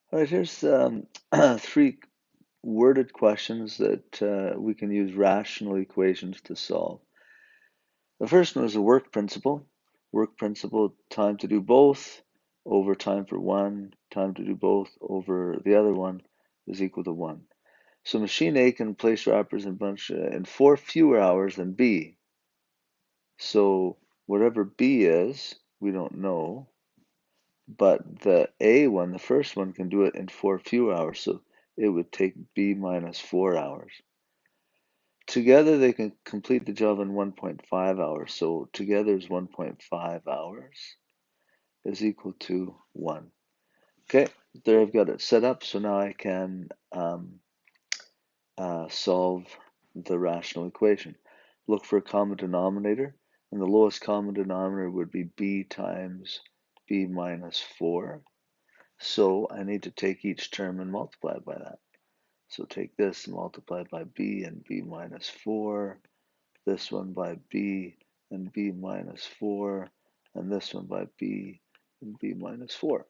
All right, here's three worded questions that we can use rational equations to solve. The first one is a work principle. Work principle, time to do both over time for one, time to do both over the other one is equal to 1. So machine A can place wrappers in bunch in 4 fewer hours than B. So whatever B is, we don't know, but the A one, the first one, can do it in 4 fewer hours. So it would take B minus 4 hours. Together they can complete the job in 1.5 hours. So together is 1.5 hours is equal to 1. Okay, there I've got it set up. So now I can solve the rational equation. Look for a common denominator, and the lowest common denominator would be b times b minus 4. So I need to take each term and multiply it by that. So take this and multiply it by b and b minus 4, this one by b and b minus 4, and this one by b and b minus 4.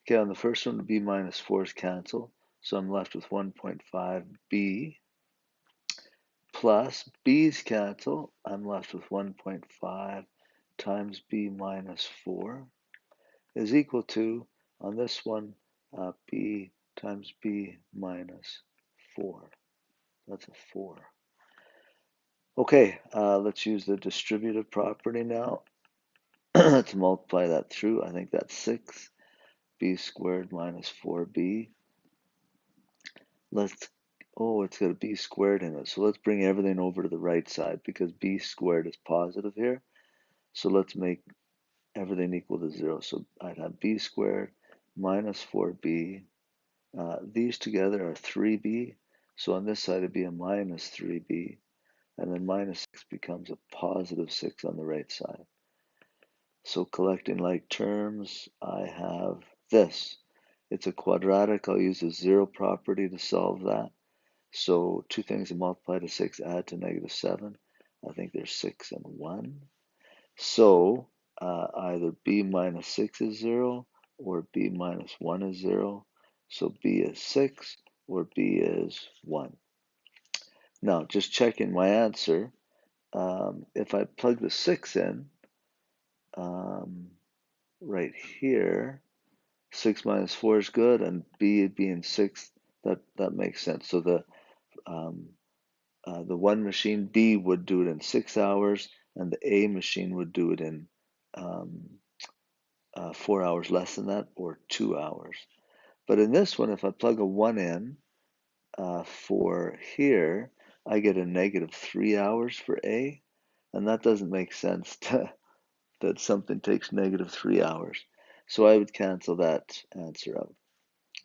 Okay, on the first one, b minus 4's cancel, so I'm left with 1.5b plus b's cancel. I'm left with 1.5 times b minus 4 is equal to, on this one, b times b minus 4. That's a 4. Okay, let's use the distributive property now to multiply that through. I think that's 6b squared minus 4b. Let's, oh, it's got a b squared in it. So let's bring everything over to the right side because b squared is positive here. So let's make everything equal to 0. So I'd have b squared minus 4b. These together are 3b. So on this side it'd be a minus 3b. And then minus 6 becomes a positive 6 on the right side. So collecting like terms, I have this. It's a quadratic. I'll use the 0 property to solve that. So two things that multiply to 6 add to negative 7. I think there's 6 and 1. So either b minus 6 is 0 or b minus 1 is 0. So b is 6 or b is 1. Now, just checking my answer, if I plug the 6 in right here, 6 minus 4 is good, and b being 6, that makes sense. So the one machine B would do it in 6 hours, and the A machine would do it in um, 4 hours less than that, or 2 hours. But in this one, if I plug a 1 in for here, I get a negative 3 hours for A, and that doesn't make sense that something takes negative 3 hours. So I would cancel that answer out.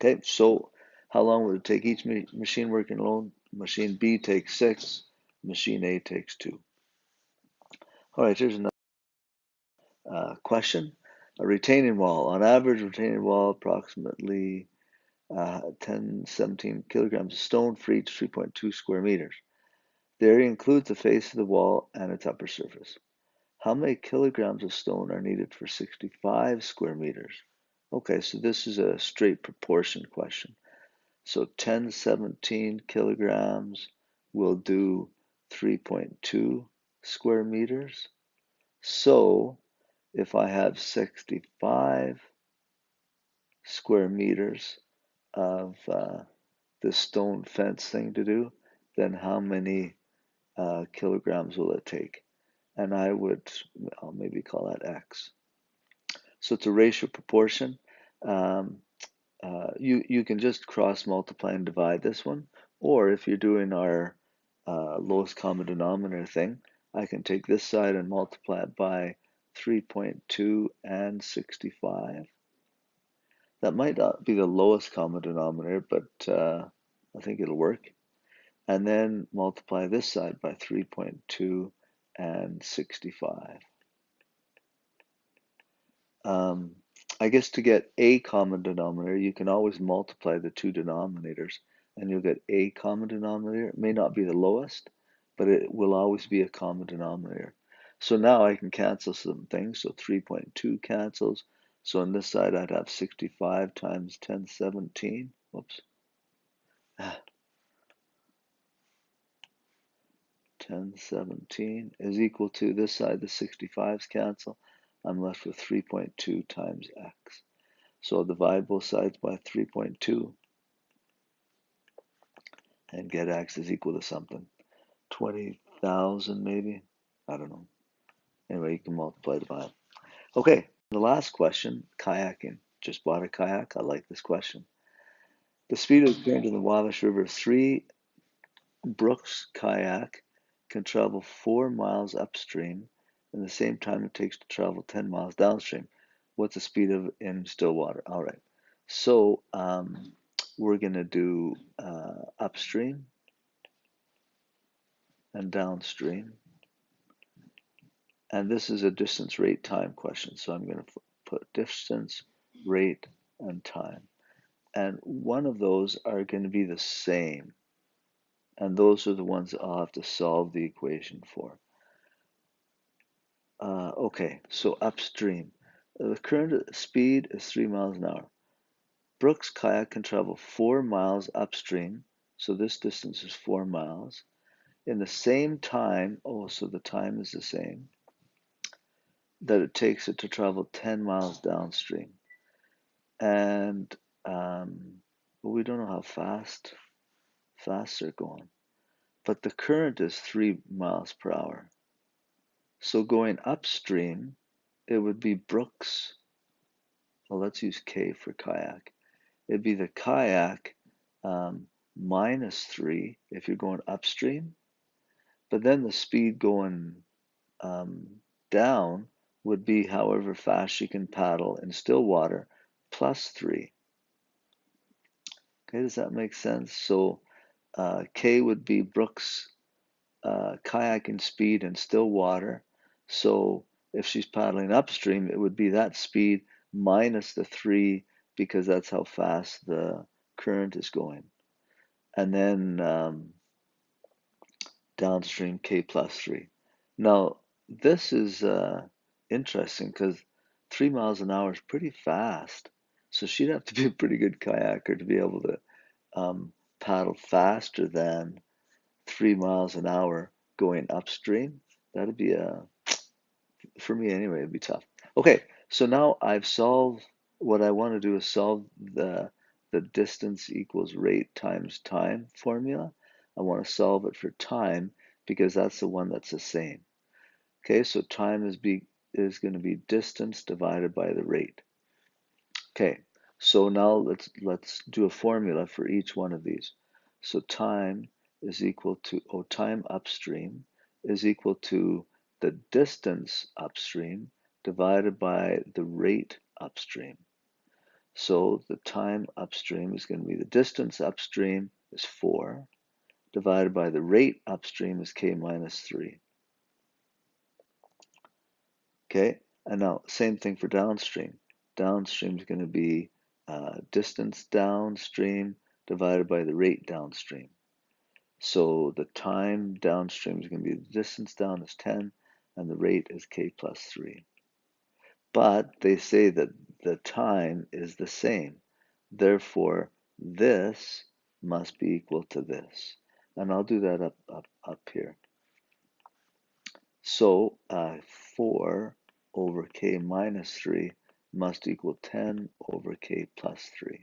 Okay, so how long would it take each machine working alone? Machine B takes 6, machine A takes 2. All right, here's another question. A retaining wall. On average, retaining wall approximately 10, 17 kilograms of stone for each 3.2 square meters. The area includes the face of the wall and its upper surface. How many kilograms of stone are needed for 65 square meters? Okay, so this is a straight proportion question. So 10, 17 kilograms will do 3.2 square meters. So if I have 65 square meters of this stone fence thing to do, then how many kilograms will it take? And I'll maybe call that X. So it's a ratio proportion. Um, you can just cross multiply and divide this one, or if you're doing our lowest common denominator thing, I can take this side and multiply it by 3.2 and 65. That might not be the lowest common denominator, but I think it'll work. And then multiply this side by 3.2 and 65. Um, I guess to get a common denominator, you can always multiply the two denominators and you'll get a common denominator. It may not be the lowest, but it will always be a common denominator. So now I can cancel some things. So 3.2 cancels, So on this side, I'd have 65 times 1017. Whoops. 1017 is equal to this side, the 65's cancel. I'm left with 3.2 times x. So I'll divide both sides by 3.2 and get x is equal to something. 20,000 maybe? I don't know. Anyway, you can multiply, divide. Okay, the last question, kayaking. Just bought a kayak. I like this question. The speed of the current in the Wabash River 3 Brooks kayak can travel 4 miles upstream in the same time it takes to travel 10 miles downstream. What's the speed of in still water? All right. So we're going to do upstream and downstream. And this is a distance, rate, time question. So I'm going to put distance, rate, and time. And one of those are going to be the same. And those are the ones that I'll have to solve the equation for. Okay, so upstream. The current speed is 3 miles an hour. Brooks kayak can travel 4 miles upstream. So this distance is 4 miles. In the same time, so the time is the same, that it takes it to travel 10 miles downstream. And we don't know how fast they're going. But the current is 3 miles per hour. So going upstream, it would be Brooks. Well, let's use K for kayak. It'd be the kayak minus 3 if you're going upstream. But then the speed going down would be however fast you can paddle in still water plus 3. Okay, does that make sense? So K would be Brooks' kayaking speed in still water. So if she's paddling upstream, it would be that speed minus the 3 because that's how fast the current is going. And then downstream K plus 3. Now, this is interesting because 3 miles an hour is pretty fast. So she'd have to be a pretty good kayaker to be able to paddle faster than 3 miles an hour going upstream. That'd be for me anyway, it'd be tough. Okay, so now I've solved, what I want to do is solve the distance equals rate times time formula. I want to solve it for time because that's the one that's the same. Okay, so time is going to be distance divided by the rate. Okay, so now let's do a formula for each one of these. So time is equal to, time upstream is equal to the distance upstream divided by the rate upstream. So the time upstream is going to be the distance upstream is 4 divided by the rate upstream is K minus 3. Okay, and now same thing for downstream. Downstream is going to be distance downstream divided by the rate downstream. So the time downstream is going to be the distance down is 10 and the rate is K plus 3. But they say that the time is the same. Therefore, this must be equal to this. And I'll do that up here. So 4 over K minus 3 must equal 10 over K plus 3.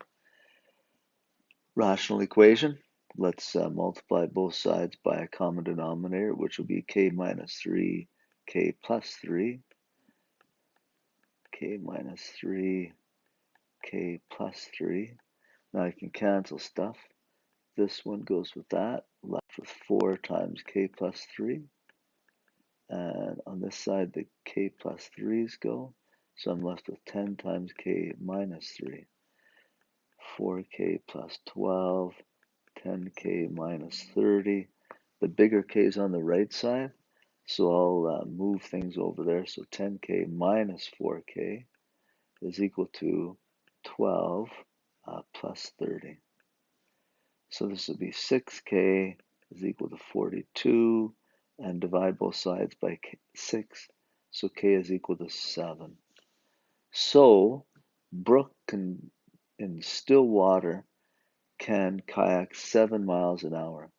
Rational equation. Let's multiply both sides by a common denominator, which will be K minus 3, K plus 3. K minus 3, K plus 3. Now I can cancel stuff. This one goes with that, left with 4 times K plus 3. And on this side, the K plus 3's go. So I'm left with 10 times K minus 3. 4K plus 12, 10K minus 30. The bigger K is on the right side, so I'll move things over there. So 10K minus 4K is equal to 12 plus 30. So this would be 6K is equal to 42, and divide both sides by 6, so K is equal to 7. So Brooke can, in still water, can kayak 7 miles an hour.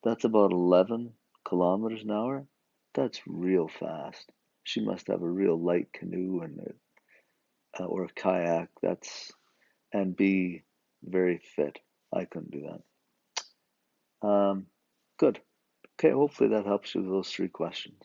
That's about 11 kilometers an hour. That's real fast. She must have a real light canoe and or a kayak. And be very fit. I couldn't do that. Good. Okay, hopefully that helps you with those three questions.